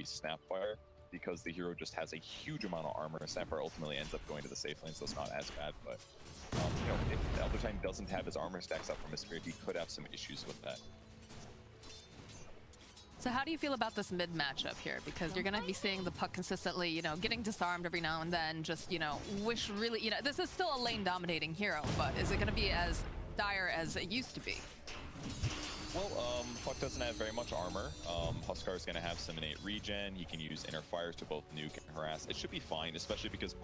Snapfire because the hero just has a huge amount of armor. Snapfire ultimately ends up going to the safe lane, so it's not as bad. But you know, if the other time doesn't have his armor stacks up from his spirit, he could have some issues with that. So how do you feel about this mid matchup here? Because you're going to be seeing the puck consistently, you know, getting disarmed every now and then. Just, you know, wish really, you know, this is still a lane dominating hero, but is it going to be as dire as it used to be? Well, Puck doesn't have very much armor. Huskar is going to have some innate regen. He can use inner fires to both nuke and harass. It should be fine, especially because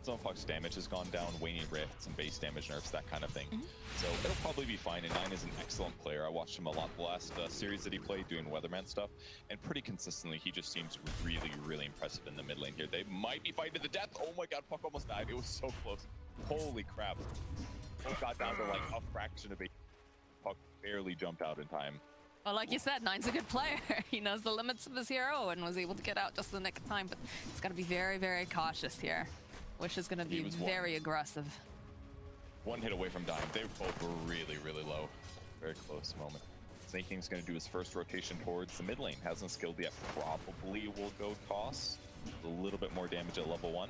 some of Puck's damage has gone down, waning rift, some base damage nerfs, that kind of thing. So it'll probably be fine. And Nine is an excellent player. I watched him a lot the last series that he played doing Weatherman stuff, and pretty consistently he just seems really, really impressive in the mid lane here. They might be fighting to the death. Oh my god, Puck almost died. It was so close. Holy crap. It got down to like a fraction of a Puck barely jumped out in time. Well, like you said, Nine's a good player. He knows the limits of his hero and was able to get out just in the nick of time, but he's got to be very, very cautious here. Wish is going to be very aggressive. One hit away from dying. They both were really, really low. Very close moment. Snaking's going to do his first rotation towards the mid lane. Hasn't skilled yet. Probably will go toss. A little bit more damage at level 1.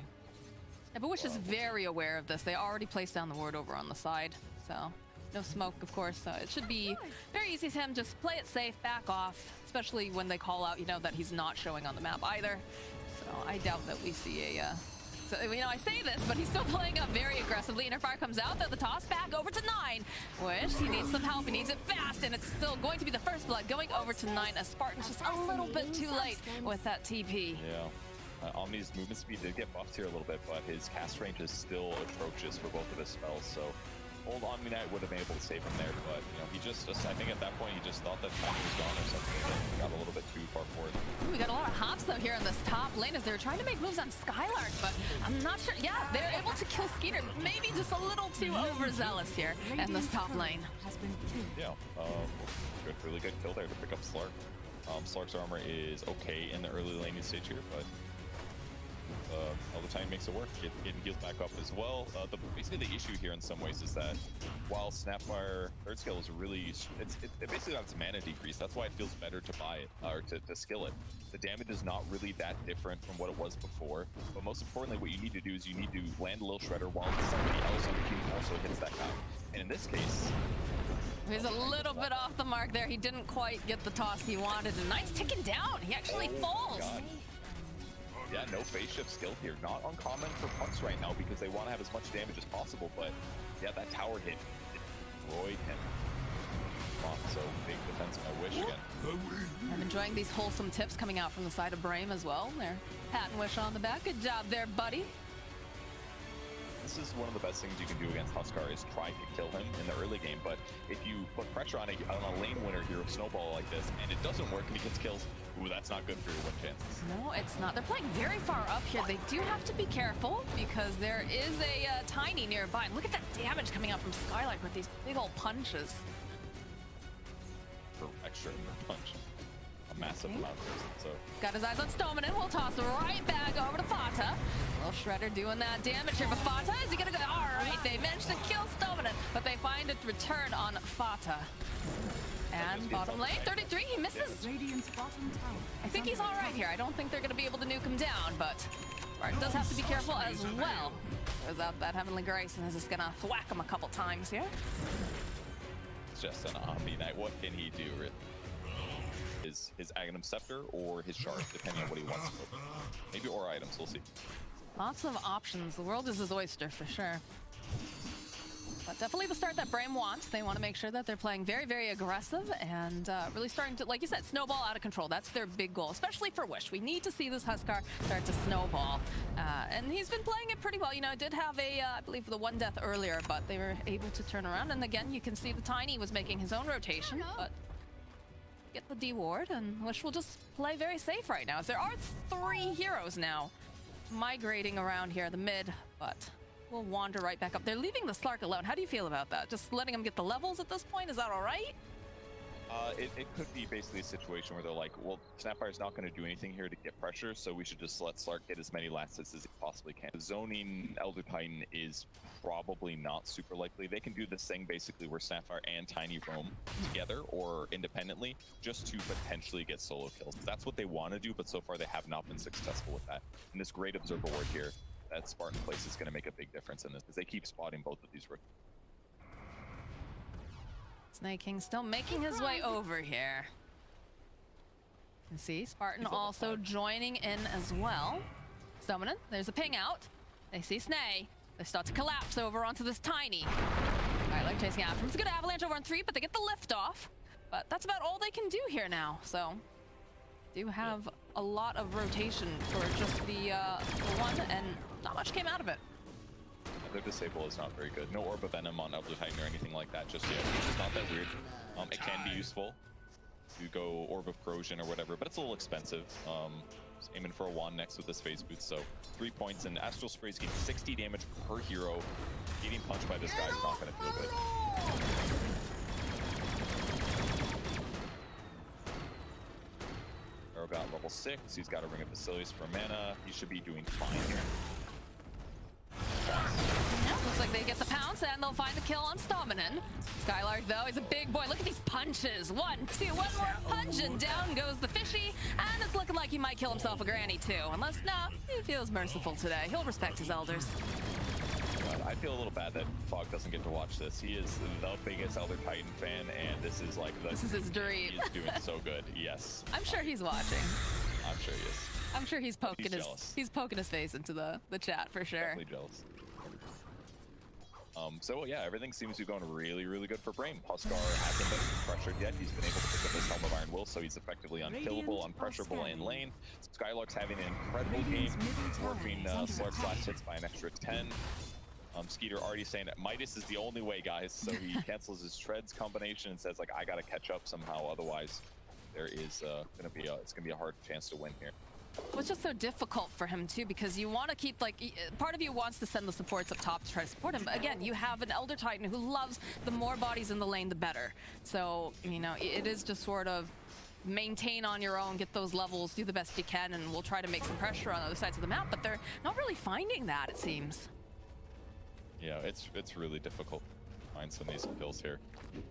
Yeah, but Wish is very aware of this. They already placed down the ward over on the side, so no smoke, of course, so it should be very easy to him. Just play it safe, back off, especially when they call out, you know, that he's not showing on the map either. So I doubt that we see a... So, you know, I say this, but he's still playing up very aggressively. Inner fire comes out, though the toss back over to Nine. Wish, he needs some help, he needs it fast, and it's still going to be the first blood going over to Nine. SsaSpartan's just a little bit too late with that TP. Yeah. Omni's movement speed did get buffed here a little bit, but his cast range is still atrocious for both of his spells, so old Omni Knight would have been able to save him there, but you know, he just I think at that point he just thought that time was gone or something. He got a little bit too far forward. Ooh, we got a lot of hops though here in this top lane as they were trying to make moves on SkyLark, but I'm not sure. Yeah, they're able to kill Skiter. Maybe just a little too overzealous here in this top lane. Yeah, really good kill there to pick up Slark. Slark's armor is okay in the early laning stage here, but all the time makes it work. Getting healed back up as well. Basically the issue here in some ways is that while Snapfire third skill is really, it basically got its mana decrease. That's why it feels better to buy it, or to skill it. The damage is not really that different from what it was before, but most importantly what you need to do is you need to land a little shredder while somebody else on the team also hits that guy. And in this case, he's a little bit off the mark there. He didn't quite get the toss he wanted, and Knight's ticking down. He actually falls. Yeah, no phase shift skill here. Not uncommon for Pucks right now because they want to have as much damage as possible, but yeah, that tower hit destroyed him. So big defense by Wish again. I'm enjoying these wholesome tips coming out from the side of Brame as well. They're patting Wish on the back. Good job there, buddy. This is one of the best things you can do against Huskar is try to kill him in the early game, but if you put pressure on a lane winner hero snowball like this and it doesn't work and he gets kills, ooh, that's not good for your win chances. No, it's not. They're playing very far up here. They do have to be careful because there is a Tiny nearby. And look at that damage coming out from SkyLark with these big old punches. For extra punch. A massive amount of distance, so. Got his eyes on Stoneman and we'll toss right back over to Fata. Little Shredder doing that damage here, but Fata, is he gonna go? All right, they managed to kill Stoneman, but they find a return on Fata. And bottom lane, 33, he misses. I think he's all right here. I don't think they're gonna be able to nuke him down, but Spartan does have to be careful as well. Without that Heavenly Grace, and is just gonna thwack him a couple times here. It's just an Omni Knight. What can he do, really? His Aghanim Scepter or his Shard, depending on what he wants to go. Maybe or items, we'll see. Lots of options. The world is his oyster for sure. But definitely the start that Brame wants. They want to make sure that they're playing very, very aggressive and really starting to, like you said, snowball out of control. That's their big goal, especially for Wish. We need to see this Huskar start to snowball. And he's been playing it pretty well. You know, it did have a, I believe, the one death earlier, but they were able to turn around. And again, you can see the Tiny was making his own rotation, but get the D ward, and Wish will just play very safe right now. As there are 3 heroes now migrating around here, the mid, but we'll wander right back up. They're leaving the Slark alone. How do you feel about that? Just letting him get the levels at this point? Is that all right? It could be basically a situation where they're like, well, Snapfire's not going to do anything here to get pressure, so we should just let SsaSpartan get as many last hits as he possibly can. Zoning Elder Titan is probably not super likely. They can do this thing basically where Snapfire and Tiny roam together or independently just to potentially get solo kills. That's what they want to do, but so far they have not been successful with that. And this great observer ward here that Spartan place is going to make a big difference in this because they keep spotting both of these rookies. Sneyking still making his way over here. You can see Spartan also joining in as well. Summoning, there's a ping out. They see Sney. They start to collapse over onto this Tiny. SkyLark chasing after him. It's a good avalanche over on 3, but they get the lift off. But that's about all they can do here now. So, do have a lot of rotation for just the one, and not much came out of it. Their disable is not very good. No Orb of Venom on Elder Titan or anything like that just yet, which is not that weird. It can be useful to go Orb of Corrosion or whatever, but it's a little expensive. Just aiming for a wand next with this phase boost, so 3 points, and Astral Spray's getting 60 damage per hero. Getting punched by this guy is not going to feel good. Arrow got level 6. He's got a Ring of Facilities for mana. He should be doing fine here. Looks like they get the pounce and they'll find the kill on Stominin. SkyLark though is a big boy. Look at these punches. 1, 2, one more punch and down goes the fishy. And it's looking like he might kill himself a granny too. Unless, he feels merciful today. He'll respect his elders. God, I feel a little bad that Fog doesn't get to watch this. He is the biggest Elder Titan fan, and this is like this is his dream. He's doing so good. Yes. I'm sure he's watching. I'm sure he is. I'm sure he's poking he's poking his face into the chat for sure. Definitely jealous. So yeah, everything seems to be going really, really good for Brame. Huskar hasn't been pressured yet. He's been able to pick up his Helm of Iron Will, so he's effectively unkillable, unpressurable in lane. SkyLark's having an incredible game, dwarfing SsaSpartan's last hits by an extra 10. Skiter already saying that Midas is the only way, guys, so he cancels his Treads combination and says, like, I gotta catch up somehow, otherwise there is it's gonna be a hard chance to win here. Well, it's just so difficult for him too, because you want to keep, like, part of you wants to send the supports up top to try to support him, but again, you have an Elder Titan who loves the more bodies in the lane, the better. So, you know, it is just sort of maintain on your own, get those levels, do the best you can, and we'll try to make some pressure on other sides of the map, but they're not really finding that, it seems. Yeah, it's really difficult to find some of these kills here.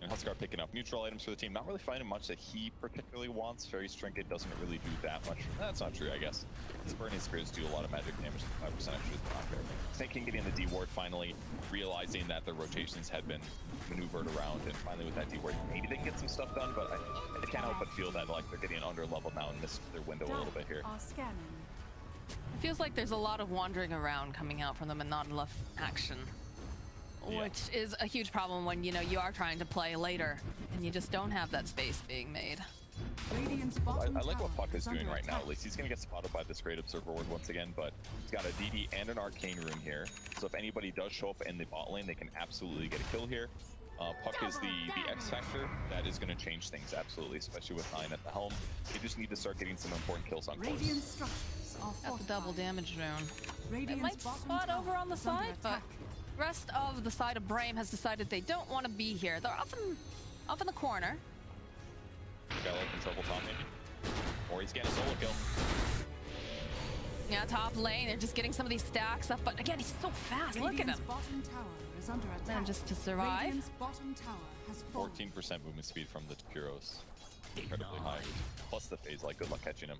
And Huskar picking up neutral items for the team, not really finding much that he particularly wants. Fairy's Trinket doesn't really do that much. That's not true, I guess. His burning spears do a lot of magic damage, 5% extra is not fair. Sneyking getting the D ward, finally realizing that the rotations had been maneuvered around, and finally with that D ward, maybe they can get some stuff done, but I can't help but feel that like they're getting under level now and miss their window a little bit here. It feels like there's a lot of wandering around coming out from them and not enough action. Yeah. Which is a huge problem when, you know, you are trying to play later and you just don't have that space being made. I like what Fata is doing right now. At least he's going to get spotted by this great observer ward once again, but he's got a DD and an arcane rune here. So if anybody does show up in the bot lane, they can absolutely get a kill here. Puck is the X factor that is going to change things absolutely, especially with 9 at the helm. They just need to start getting some important kills on close. Got the double damage rune. It might spot over on the side, but rest of the side of Brame has decided they don't want to be here. They're up in the corner. SkyLark in trouble top maybe? Or he's getting a solo kill. Yeah, top lane, they're just getting some of these stacks up, but again, he's so fast. Look at him. And just to survive. 14% movement speed from the heroes. Incredibly high. Plus the phase, like, good luck catching him.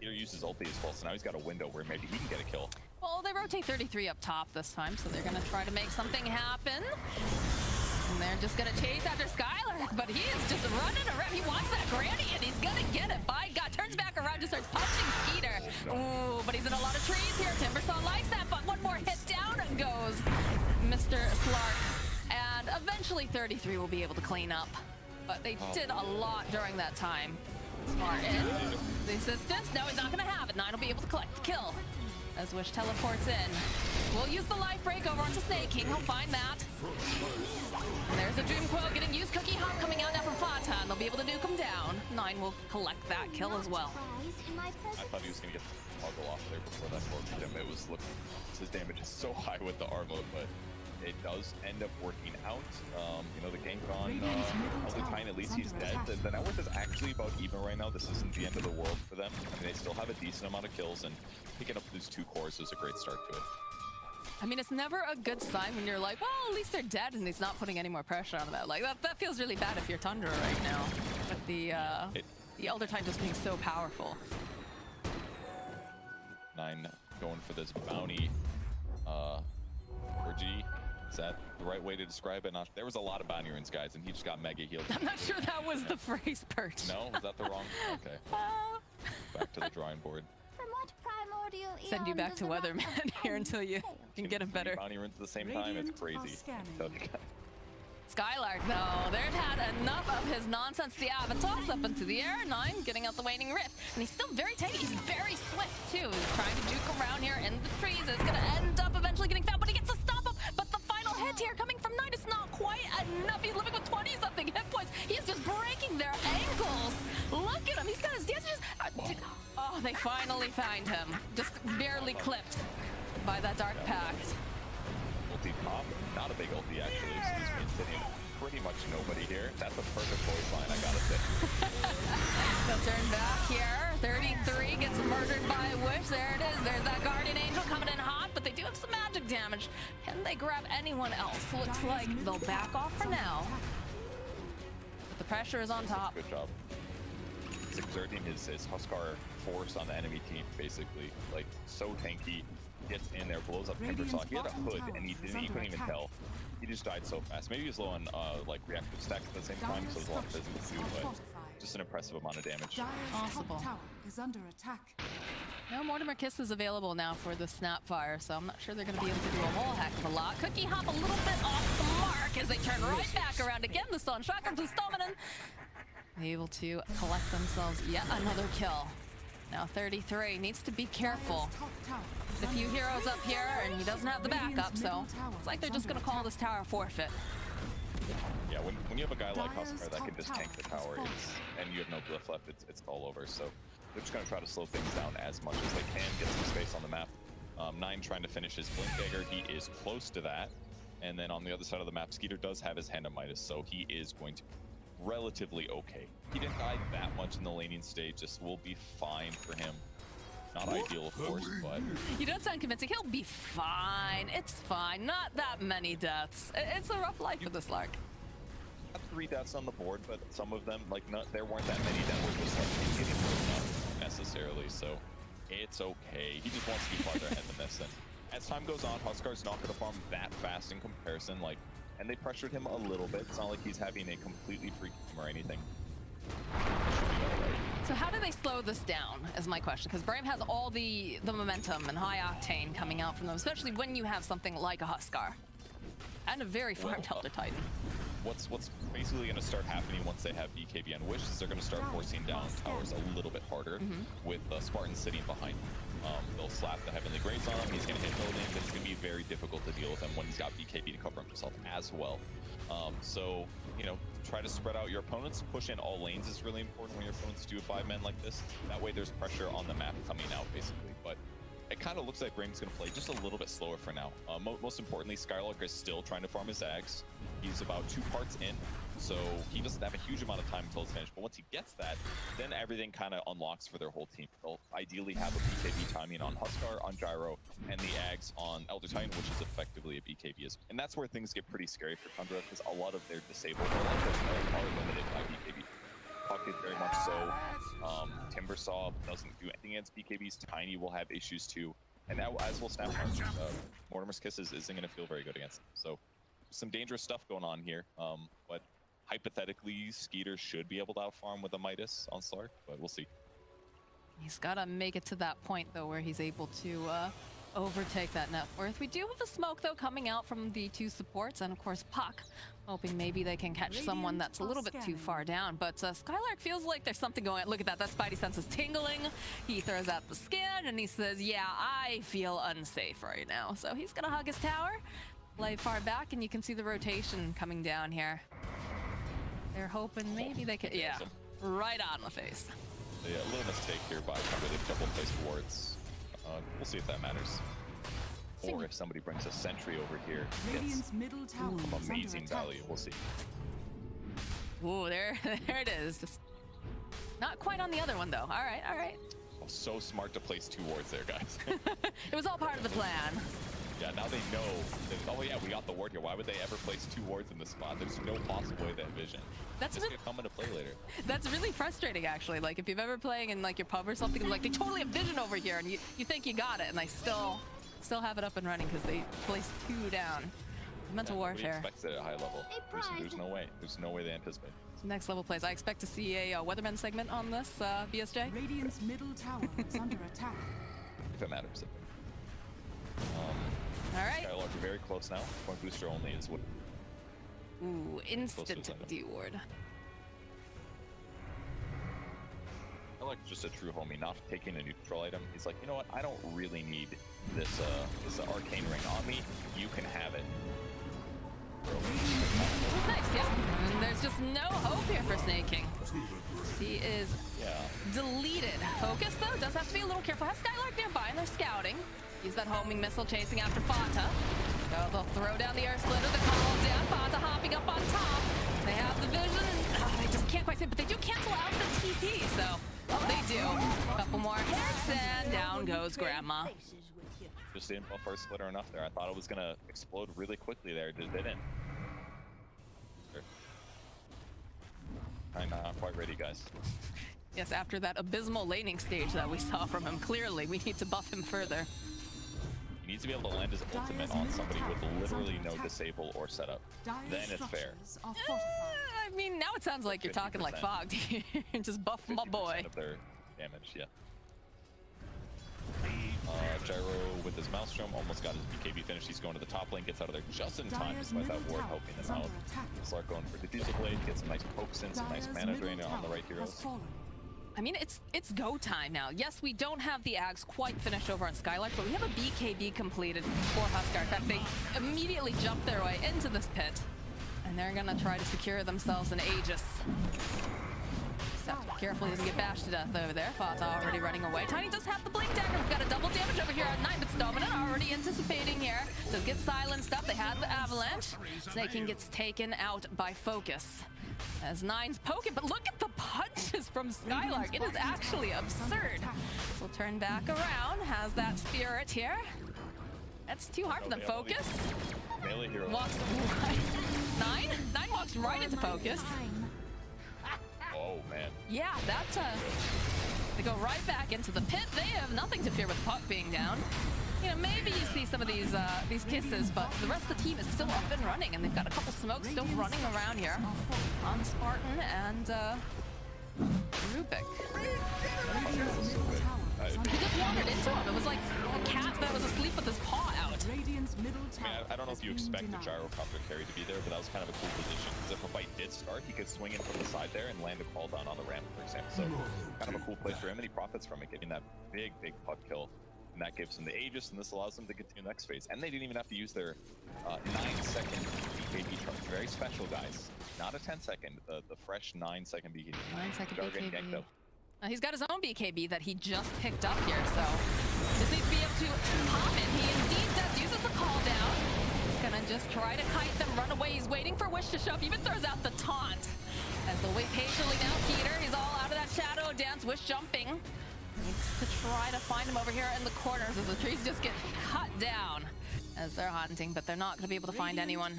Either uses ulti as well, so now he's got a window where maybe he can get a kill. Well, they rotate 33 up top this time, so they're gonna try to make something happen. And they're just gonna chase after SkyLark, but he is just running around. He wants that granny, and he's gonna get it. By God, turns back around, just starts punching Skiter. Ooh, but he's in a lot of trees here. Timbersaw likes that, but one more hit down goes Mr. Slark. And eventually 33 will be able to clean up. But they did a lot during that time. Smart in. The assistance. No, he's not gonna have it. 9 will be able to collect the kill. As Wish teleports in. We'll use the life break over onto Sneyking. He'll find that. And there's a Dream Quote getting used. Cookie Hop coming out now from Fata, and they'll be able to nuke him down. 9 will collect that kill as well. I thought he was going to get the toggle off there before that quote hit him. It was looking, his damage is so high with the R mode, but it does end up working out. You know, the gank on Elder at least he's dead. The net worth is actually about even right now. This isn't the end of the world for them. I mean, they still have a decent amount of kills, and picking up these 2 cores is a great start to it. I mean, it's never a good sign when you're like, well, at least they're dead and he's not putting any more pressure on them. Like, that feels really bad if you're Tundra right now. With the Elder Titan just being so powerful. 9 going for this bounty. Orgy. Is that the right way to describe it? There was a lot of bounty runes, guys, and he just got mega healed. I'm not sure that was the phrase, Perch. No? Was that the wrong? Okay. Back to the drawing board. Send you back to Weatherman here until you can get him better. Bounty runes at the same time, it's crazy. SkyLark, though, they've had enough of his nonsense. The toss up into the air. 9 getting out the waning rift. And he's still very tight. He's very swift, too. He's trying to juke around here in the trees. It's going to end up eventually getting found, but he gets to stop him. But the final hit here coming from 9 is not quite enough. He's living with 20-something hit points. He is just breaking their ankles. Look at him. He's got his dances. Oh, they finally find him. Just barely clipped by that Dark Pact. Ulti pop, not a big ulti actually, excuse me, it's hitting pretty much nobody here. That's a perfect voice line, I gotta say. They'll turn back here. 33 gets murdered by a wish. There it is. There's that Guardian Angel coming in hot, but they do have some magic damage. Can they grab anyone else? Looks like they'll back off for now. But the pressure is on top. Good job. He's exerting his Huskar force on the enemy team, basically. Like, so tanky. Gets in there, blows up Timber Saw. He had a hood, and he couldn't even tell. He just died so fast. Maybe he was low on like reactive stacks at the same time, so there's a lot of physics to do, but just an impressive amount of damage. Possible. Is under attack. No Mortimer Kiss is available now for the Snapfire, so I'm not sure they're going to be able to do a whole heck of a lot. Cookie Hop a little bit off the mark as they turn right back around again. The Stone Shotgun from Stomanen able to collect themselves yet another kill. Now 33 needs to be careful. A few heroes up here, and he doesn't have the backup, so it's like they're just going to call this tower forfeit. Yeah, when you have a guy like Huskar that can just tank the tower, and you have no glyph left, it's all over. So they're just going to try to slow things down as much as they can, get some space on the map. 9 trying to finish his Blink Dagger. He is close to that. And then on the other side of the map, Skiter does have his Hand of Midas, so he is going to be relatively okay. He didn't die that much in the laning stage. This will be fine for him. Not ideal, of course, but... You don't sound convincing. He'll be fine. It's fine. Not that many deaths. It's a rough life for this Lark. 3 deaths on the board, but some of them, like, there weren't that many that were just, like, getting broken up necessarily, so it's okay. He just wants to be farther ahead than this, and as time goes on, Huskar's not going to farm that fast in comparison, like, and they pressured him a little bit. It's not like he's having a completely free game or anything. So how do they slow this down, is my question, because Brame has all the momentum and high octane coming out from them, especially when you have something like a Huskar. And a very farmed Elder Titan. What's basically going to start happening once they have BKB and Wish is they're going to start forcing down towers a little bit harder with Spartan sitting behind. They'll slap the Heavenly Grace on him, he's going to hit building, but it's going to be very difficult to deal with him when he's got BKB to cover himself as well. So, you know, try to spread out your opponents. Push in all lanes is really important when your opponents do 5-man like this. That way there's pressure on the map coming out, basically. But it kind of looks like Brame's going to play just a little bit slower for now. Most importantly, SkyLark is still trying to farm his Zags. He's about 2 parts in, so he doesn't have a huge amount of time until it's finished. But once he gets that, then everything kind of unlocks for their whole team. They'll ideally have a BKB timing on Huskar, on Gyro, and the Ags on Elder Titan, which is effectively a BKB. And that's where things get pretty scary for Tundra, because a lot of their disabled are limited by BKB. Puck is very much so. Timber Saw doesn't do anything against BKBs. Tiny will have issues too. And as will Snap Mortimer's Kisses isn't going to feel very good against them. So some dangerous stuff going on here. But hypothetically, Skiter should be able to outfarm with a Midas on SsaSpartan, but we'll see. He's got to make it to that point, though, where he's able to overtake that net worth. We do have a smoke, though, coming out from the 2 supports, and of course Puck, hoping maybe they can catch someone that's a little bit too far down. But SkyLark feels like there's something going on. Look at that, that Spidey sense is tingling. He throws out the skin and he says, yeah, I feel unsafe right now. So he's gonna hug his tower, lay far back, and you can see the rotation coming down here. They're hoping maybe they can, yeah, right on the face. Yeah, a little mistake here by Tundra. They've double placed wards. We'll see if that matters. Or if somebody brings a sentry over here, it's middle tower some amazing value. We'll see. Ooh, there it is. Just not quite on the other one though. All right, all right. Oh, so smart to place 2 wards there, guys. It was all part of the plan. Yeah, now they know. Oh yeah, we got the ward here. Why would they ever place 2 wards in this spot? There's no possible way they envision. That's this could come into play later. That's really frustrating, actually. Like if you've ever playing in like your pub or something, like they totally have vision over here, and you think you got it, and they still have it up and running because they placed 2 down. Mental warfare. Expects it at a high level. There's no way. There's no way they anticipate. Next level plays. I expect to see a Weatherman segment on this, BSJ. Radiant's middle tower is under attack. If it matters. All right. SkyLark are very close now. Point booster only is what. Ooh, instant D-ward. SkyLark is just a true homie, not taking a neutral item. He's like, you know what? I don't really need this arcane ring on me. You can have it. Nice, yeah. And there's just no hope here for Sneyking. He is deleted. Focus, though, does have to be a little careful. Has SkyLark nearby, and they're scouting. Use that homing missile chasing after Fata. So they'll throw down the air splitter, the call down. Fata hopping up on top. They have the vision. They just can't quite see it, but they do cancel out the TP, so they do. A couple more hits, and down goes Grandma. Just didn't buff our splitter enough there. I thought it was gonna explode really quickly there. Just didn't. I'm not quite ready, guys. Yes, after that abysmal laning stage that we saw from him, clearly we need to buff him further. He needs to be able to land his ultimate on somebody with literally no disable or setup. Then it's fair. I mean, now it sounds like you're talking like Fogged. Just buff my boy. Of their damage, yeah. Gyro with his Maelstrom almost got his BKB finish. He's going to the top lane, gets out of there just in time despite that ward helping him out. SsaSpartan going for Diffusal Blade, gets some nice pokes in, some nice mana drain on the right heroes. I mean, it's go time now. Yes, we don't have the Ags quite finished over on SkyLark, but we have a BKB completed for Huskar. In fact, they immediately jumped their way into this pit, and they're gonna try to secure themselves an Aegis. So careful he doesn't get bashed to death over there. Fata already running away. Tiny does have the blink dagger. We've got a double damage over here on 9, but Dominant already anticipating here. Does get silenced up. They had the avalanche. Sneyking gets taken out by Focus. As 9's poking, but look at the punches from SkyLark. It is actually absurd. We'll turn back around. Has that spirit here. That's too hard for them. Focus. Melee hero. Walks right. 9 walks right into Focus. Oh man. Yeah, that's they go right back into the pit. They have nothing to fear with Puck being down. You know, maybe you see some of these kisses, but the rest of the team is still up and running, and they've got a couple smokes still running around here on Spartan and Rubik. He just wandered into him. It was like a cat that was asleep with his paw out. I don't know if you expect the gyrocopter carry to be there, but that was kind of a cool position. Because if a fight did start, he could swing in from the side there and land a call down on the ramp, for example. So kind of a cool place for him, and he profits from it, getting that big Puck kill. And that gives them the Aegis, and this allows them to continue the next phase. And they didn't even have to use their 9-second BKB charge. Very special, guys. Not a 10-second, the fresh 9-second BKB. 9-second BKB. Yanked up. He's got his own BKB that he just picked up here, so just needs to be able to pop it. He indeed does, uses the call down. He's gonna just try to kite them, run away. He's waiting for Wish to show up, even throws out the taunt. As they'll wait patiently now, Skiter, he's all out of that shadow dance. Wish jumping. Needs to try to find him over here in the corners as the trees just get cut down as they're hunting, but they're not going to be able to find anyone.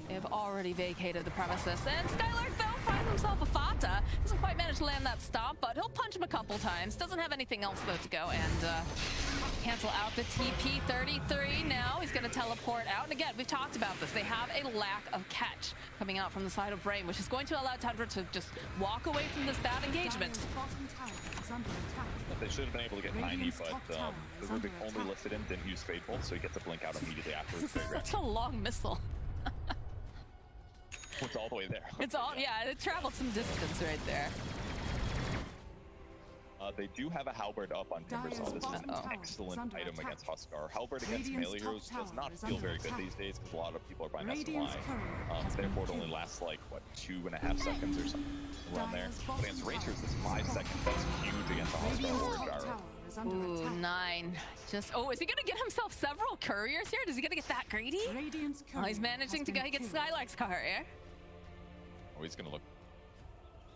They have already vacated the premises. And SkyLark, though, finds himself a Fata. Doesn't quite manage to land that stop, but he'll punch him a couple times. Doesn't have anything else, though, to go. And cancel out the TP. 33 now. He's going to teleport out. And again, we've talked about this. They have a lack of catch coming out from the side of Brame, which is going to allow Tundra to just walk away from this bad engagement. They should have been able to get 90, but the Rubik only lifted him, didn't use Fateful, so he gets a blink out immediately afterwards. This is such a long missile. It's all the way there. It's all, yeah, it traveled some distance right there. They do have a Halberd up on Timbersaw. This is an excellent item against Huskar. Halberd against melee heroes does not feel very good these days because a lot of people are buying SMY. Therefore, it only lasts like, what, 2.5 seconds or something around there. But against Rangers, it's 5 seconds. That's huge against the Huskar or Gyro. Ooh, 9 just, oh, is he gonna get himself several couriers here? Is he gonna get that greedy? Radiant's Oh, he's courier managing has to go been get killed. SkyLark's courier. Oh, he's gonna look.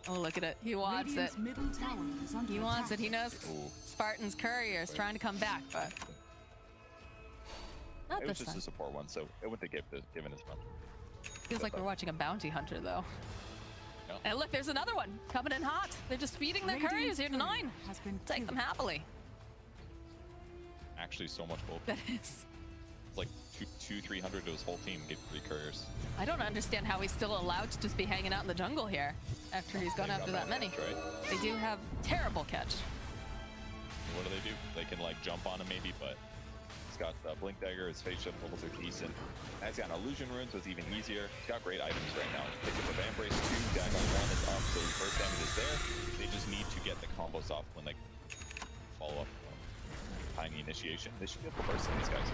Oh, look at it. He wants it. Radiant's middle tower is under He wants it. attack. He knows Ooh. Spartan's courier is trying to come back, but not It was this just time. a support one, so it wouldn't have given as much. Feels like we're watching a bounty hunter, though. No. And look, there's another one coming in hot. They're just feeding their couriers here to 9. Has been Take them killed. happily. Actually, so much gold. That is. It's like 300 to his whole team get 3 couriers. I don't understand how he's still allowed to just be hanging out in the jungle here after he's gone They've after got that many. catch, right? They do have terrible catch. What do? They can like jump on him maybe, but he's got Blink Dagger, his face shift levels are decent. And he's got an Illusion Rune, so it's even easier. He's got great items right now. Pick up a Vambrace 2, Dagon 1 is up, so his first damage is there. They just need to get the combos off when they follow up tiny initiation. They should be able to burst some of these guys.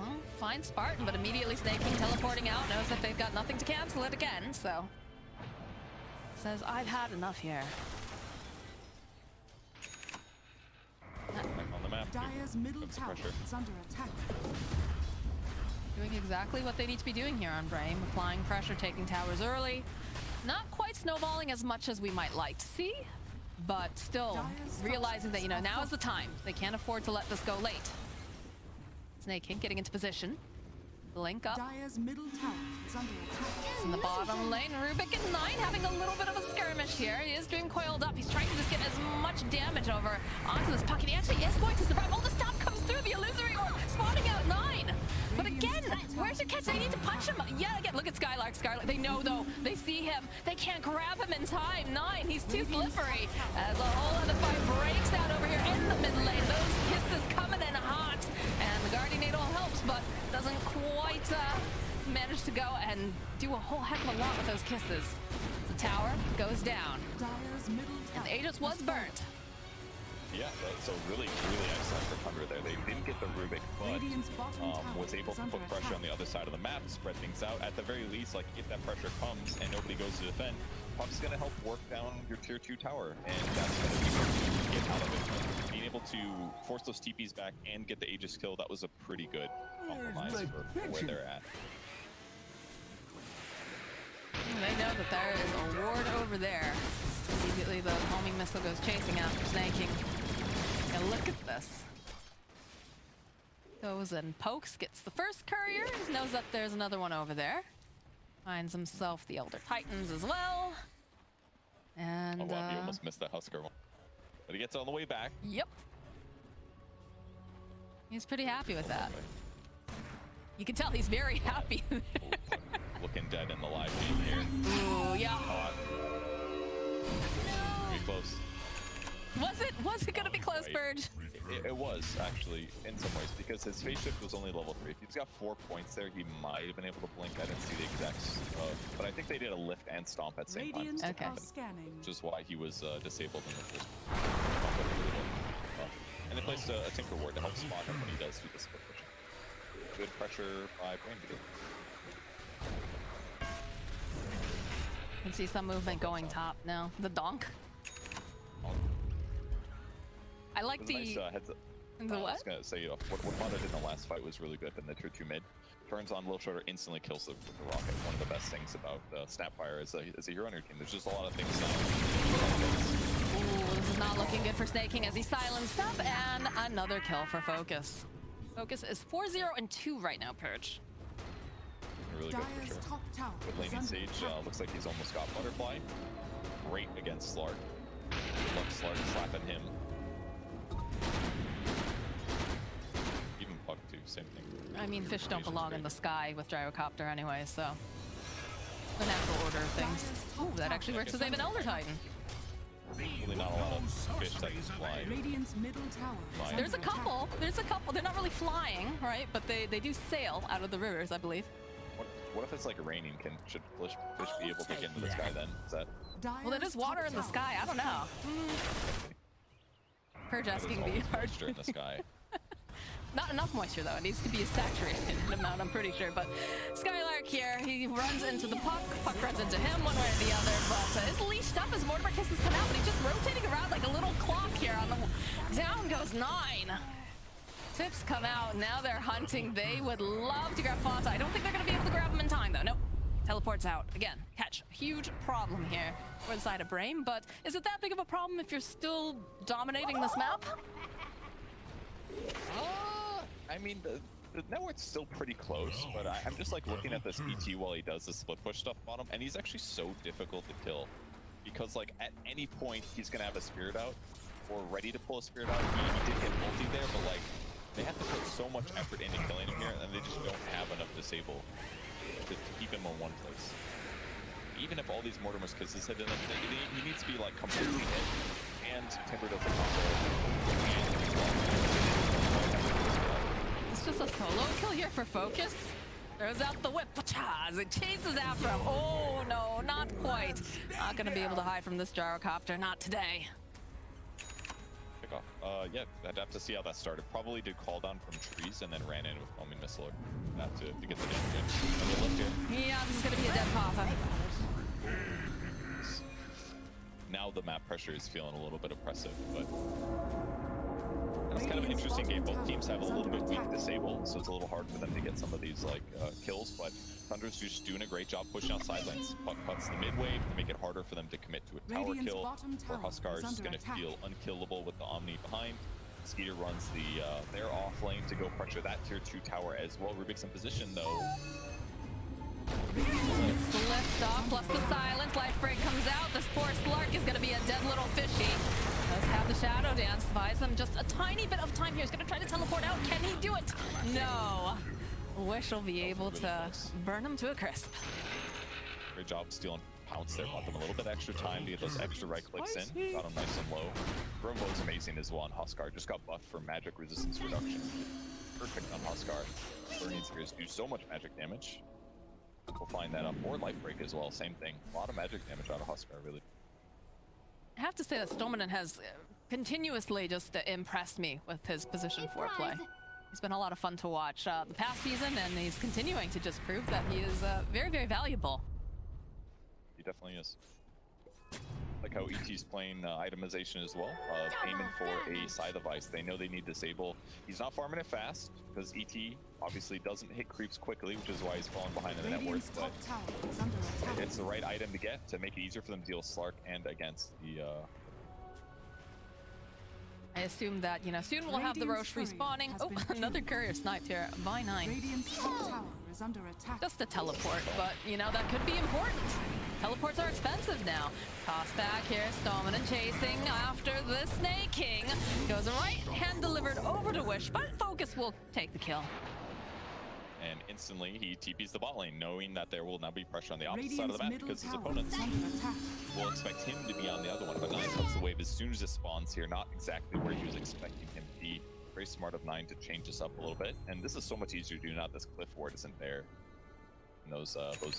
Well, fine Spartan, but immediately Sneyking teleporting out, knows that they've got nothing to cancel it again, so says, I've had enough here. Back on the map. Dire's middle Puts the tower pressure. is under attack. Doing exactly what they need to be doing here on Brame, applying pressure, taking towers early. Not quite snowballing as much as we might like to see, but still realizing that, you know, now is the time. They can't afford to let this go late. Sneyking getting into position. Blink up. Dire's middle tower is under attack. It's in the bottom lane. Rubik and 9 having a little bit of a skirmish here. He is doing coiled up. He's trying to just get as much damage over onto this puck. And he actually is going to survive. Oh, the stop comes through. The illusory orb spawning out 9. But again, where's your catch? They need to punch him. Yeah, again, look at SkyLark. SkyLark. They know, though. They see him. They can't grab him in time. 9, he's too slippery. As a whole other fight breaks out over here in the mid lane. Those kisses coming in hot. And the Guardian Needle helps, but doesn't quite manage to go and do a whole heck of a lot with those kisses. The tower goes down. Dire's middle And tower the Aegis was burnt. Yeah, so really excellent for Tundra there. They didn't get the Rubik, but Radiant's bottom tower was able is to under put pressure on attack. the other side of the map, spread things out. At the very least, like if that pressure comes and nobody goes to defend, Puck's gonna help work down your tier 2 tower, and that's gonna be what you get out of it. Being able to force those TPs back and get the Aegis kill, that was a pretty good compromise for where they're at. They know that there is a ward over there. Immediately the homing missile goes chasing after Sneyking. And look at this. Goes and pokes, gets the first courier, knows that there's another one over there. Finds himself the Elder Titans as well. And Oh wow, he almost missed that Husker one. But he gets on the way back. yep. He's pretty happy with that. You can tell he's very happy. Looking dead in the live feed here. Ooh, yeah. Pretty close. Was it gonna be close, Right. Burge? It was actually in some ways because his face shift was only level 3. If he's got 4 points there, he might have been able to blink. I didn't see the exact, but I think they did a lift and stomp at the same time. Radiant Okay. are scanning. Which is why he was disabled in the first. And they placed a Tinker Ward to help spot him when he does do the split push. Good pressure by Brame. You can see some movement going top now. The donk. I like It was a the nice heads up. the I was what? gonna say what Fata did in the last fight was really good in the tier 2 mid. Turns on Lil Shorter, instantly kills the rocket. One of the best things about Snapfire is a hero on your team. There's just a lot of things now. Ooh, this is not looking good for Sneyking as he silenced up, and another kill for Focus. Focus is 4-0-2 right now, Purge. Really good for Dire's sure. top tower With is Laning under Sage, attack. looks like he's almost got Butterfly. Great against Slark. Good luck Slark slapping him. Even Puck too, same thing. I mean, fish don't belong in the sky with Gyrocopter anyway, so the natural order of things. Ooh, that actually works as they have an Elder Titan. Really not a lot of fish that can fly. Radiant's middle tower is There's a under attack. couple. There's a couple. They're not really flying, right? But they do sail out of the rivers, I believe. What if it's like raining? Should fish be able to get into the sky then? Is that Well, there is water in the sky. I don't know. Purge asking the always hard. moisture in the sky? Not enough moisture though. It needs to be a saturated amount, I'm pretty sure. But SkyLark here, he runs into the puck. Puck runs into him one way or the other, but is leashed up as Mortimer Kisses come out, but he's just rotating around like a little clock here on the... Down goes 9. Tips come out, now they're hunting. They would love to grab Fata. I don't think they're gonna be able to grab him in time though. Nope. Teleports out. Again, catch. Huge problem here for the side of Brame, but is it that big of a problem if you're still dominating this map? I mean, the network's still pretty close, but I'm just like looking at this ET while he does the split push stuff on him, and he's actually so difficult to kill because like at any point he's gonna have a spirit out or ready to pull a spirit out. He did get multi there, but like they have to put so much effort into killing him here, and they just don't have enough disable to keep him in one place. Even if all these Mortimer's Kisses hit in him, he needs to be like completely hit, and Timber does a combo. It's just a solo kill here for Focus. Throws out the whip, as it chases after him. Oh no, not quite. Not gonna be able to hide from this gyrocopter, not today. Pick off. Yeah, I'd have to see how that started. Probably did call down from trees and then ran in with foaming missile or that to get the damage in. And they left here. Yeah, this is gonna be a dead Fata. Now the map pressure is feeling a little bit oppressive, but it's kind of an interesting game. Both teams have a little bit weak disable, so it's a little hard for them to get some of these like kills, but Tundra's just doing a great job pushing out side lanes. Puck cuts the mid wave to make it harder for them to commit to a tower kill, where Huskar is just going to feel unkillable with the Omni behind. Skiter runs their off lane to go pressure that tier 2 tower as well. Rubik's in position though. It's the lift off plus the silence. Life break comes out. This poor SsaSpartan is going to be a dead little fishy. Does have the shadow dance. Buys him just a tiny bit of time here. He's going to try to teleport out. Can he do it? No. Wish will be able to burn him to a crisp. Great job stealing pounce there. Bought them a little bit extra time to get those extra right clicks in. Got him nice and low. Brame was amazing as well on Huskar. Just got buffed for magic resistance reduction. Perfect on Huskar. Burning Spears do so much magic damage. We'll find that up. Or life break as well. Same thing. A lot of magic damage out of Huskar, really. I have to say that Stoneman has continuously just impressed me with his position 4 play. He's been a lot of fun to watch the past season, and he's continuing to just prove that he is very, very valuable. He definitely is. Like how ET's playing itemization as well, aiming for a side device. They know they need disable. He's not farming it fast, because ET obviously doesn't hit creeps quickly, which is why he's falling behind in the network, but it's the right item to get to make it easier for them to deal SsaSpartan and against the... I assume that, you know, soon we'll have the Roche respawning. Oh, another courier sniped here by 9. Just a teleport, but, you know, that could be important. Teleports are expensive now. Toss back here, Stoneman and chasing after the Sneyking. Goes right hand delivered over to Wish, but Focus will take the kill. And instantly he TPs the bot lane, knowing that there will now be pressure on the opposite side of the map because his opponents will expect him to be on the other one. But 9 cuts the wave as soon as it spawns here, not exactly where he was expecting him to be. Very smart of 9 to change this up a little bit. And this is so much easier to do now that this cliff ward isn't there. And those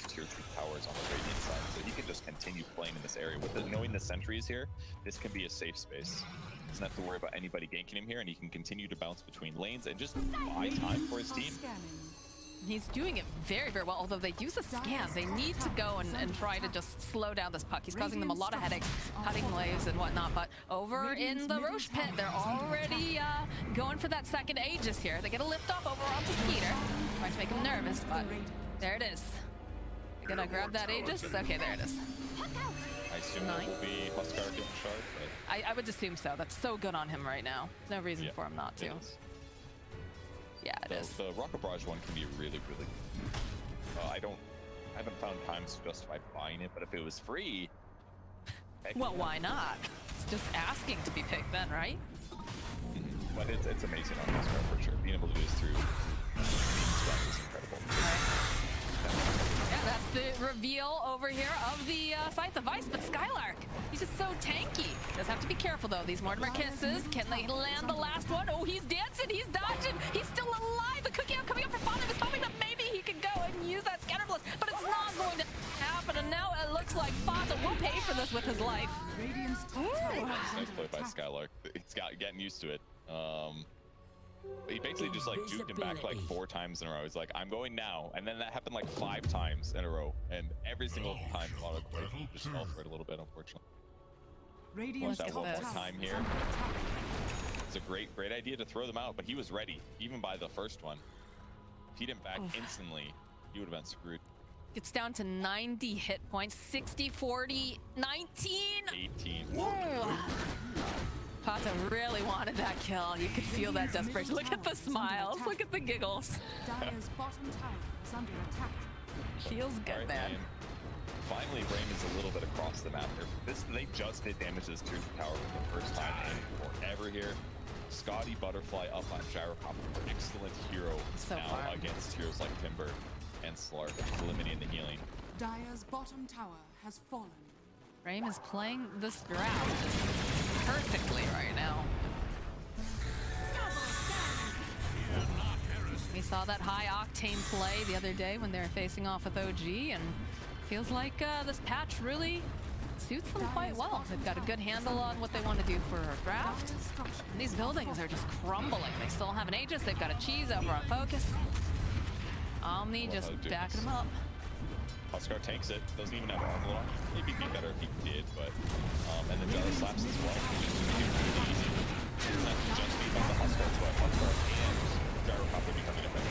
tier 2 towers on the Radiant side. So he can just continue playing in this area. With knowing the sentries here, this can be a safe space. He doesn't have to worry about anybody ganking him here, and he can continue to bounce between lanes and just buy time for his team. He's doing it very, very well, although they use a scan. They need to go and try to just slow down this puck. He's causing them a lot of headaches, cutting waves and whatnot, but over in the Roche pit, they're already going for that second Aegis here. They get a lift off over onto Skiter. Trying to make him nervous, but there it is. You gonna grab that Aegis? Okay, there it is. I assume that will be Huskar getting shard, but... I would assume so. That's so good on him right now. There's no reason for him not to. Yeah, it is. The Rocket Barrage one can be really, really good. I haven't found times to justify buying it, but if it was free... Well, why not? It's just asking to be picked then, right? But it's amazing on this card for sure. Being able to do this through is incredible. Yeah, that's the reveal over here of the Scythe device, but SkyLark, he's just so tanky. Does have to be careful though. These Mortimer Kisses, can they land the last one? Oh, he's dancing, he's dodging, he's still alive. The cookie out coming up for Fata is hoping that maybe he can go and use that scatter blast, but it's not going to happen. And now it looks like Fata will pay for this with his life. Nice play by SkyLark. He's getting used to it. But he basically just like juked him back like 4 times in a row. He's like, I'm going now. And then that happened like 5 times in a row. And every single time, a lot of just fell for it a little bit, unfortunately. Radiant's that top one more tower time is here. under attack. It's a great idea to throw them out, but he was ready, even by the first one. If he didn't back instantly, he would have been screwed. Gets down to 90 hit points, 60, 40, 19. 18. Fata really wanted that kill. You could feel that desperation. Look at the smiles. Look at the giggles. Dire's bottom tower is under attack. Feels good, All right, man. Finally, Brame is a little bit across the map here. They just did damage to this tier 2 tower for the first time in forever here. Scotty Butterfly up on Gyrocopter. Excellent hero So now far. against heroes like Timber and SsaSpartan, eliminating the healing. Dire's bottom tower has fallen. Brame is playing this draft just perfectly right now. We saw that high octane play the other day when they were facing off with OG, and feels like this patch really suits them quite well. They've got a good handle on what they want to do for a draft. And these buildings are just crumbling. They still have an Aegis. They've got a cheese over on focus. Omni just backing them up. Huskar takes it, doesn't even have armor on. Maybe be better if he did, but and then Gyro slaps as well. Really easy. Not just be about the Huskar, but Huskar and Gyrocopter becoming a better.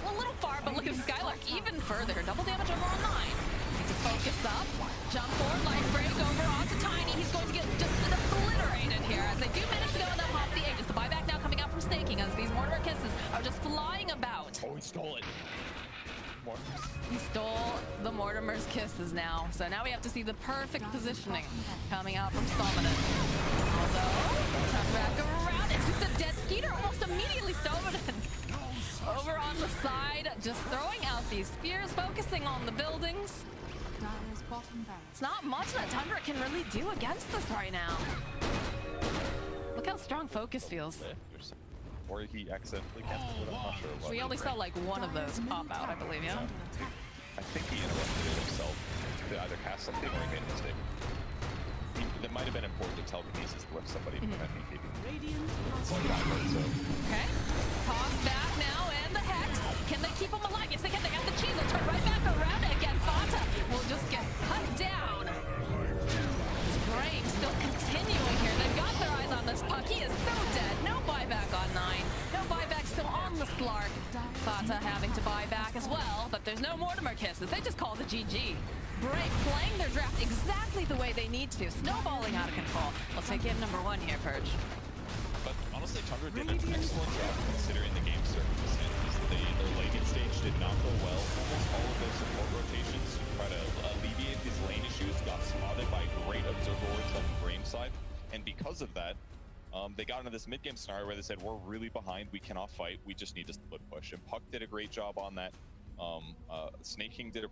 A little far, but look at SkyLark even further. Double damage over on 9. Needs to focus up. Jump forward, life break over onto Tiny. He's going to get just obliterated here as they do manage to go and they'll pop the Aegis. The buyback now coming out from Sneyking as these Mortimer kisses are just flying about. Oh, he stole it. He stole the Mortimer's kisses now. So now we have to see the perfect positioning coming out from Stomina. Although, turn back around. It's just a dead Skiter almost immediately Stomina. Over on the side, just throwing out these spears, focusing on the buildings. Dire's bottom barracks. It's not much that Tundra can really do against this right now. Look how strong focus feels. Or he accidentally canceled it, I'm not sure what. We only saw like one of those pop out, I believe, yeah? I think he interrupted it himself to either cast something or he made a mistake. That might have been important to telekinesis to lift somebody from an MVP. Radiant It's like that, right? So Okay. Toss back now, and the Hex. Can they keep him alive? Yes, they can. They got the cheese. They'll turn right back around again. Fata will just get cut down. Brame still continuing here. They've got their eyes on this puck. He is so dead. No buyback on 9. No buyback still on the SsaSpartan. Fata having to buy back as well, but there's no Mortimer kisses. They just call the GG. Brame playing their draft exactly the way they need to. Snowballing out of control. We'll take in number 1 here, Purge. but honestly, Tundra did an excellent job considering the game circumstances. Their late stage did not go well. Almost all of their support rotations to try to alleviate these lane issues got spotted by great observers on the Brame side. And because of that, they got into this mid-game scenario where they said, we're really behind, we cannot fight, we just need to split push. And Puck did a great job on that. Sneyking did a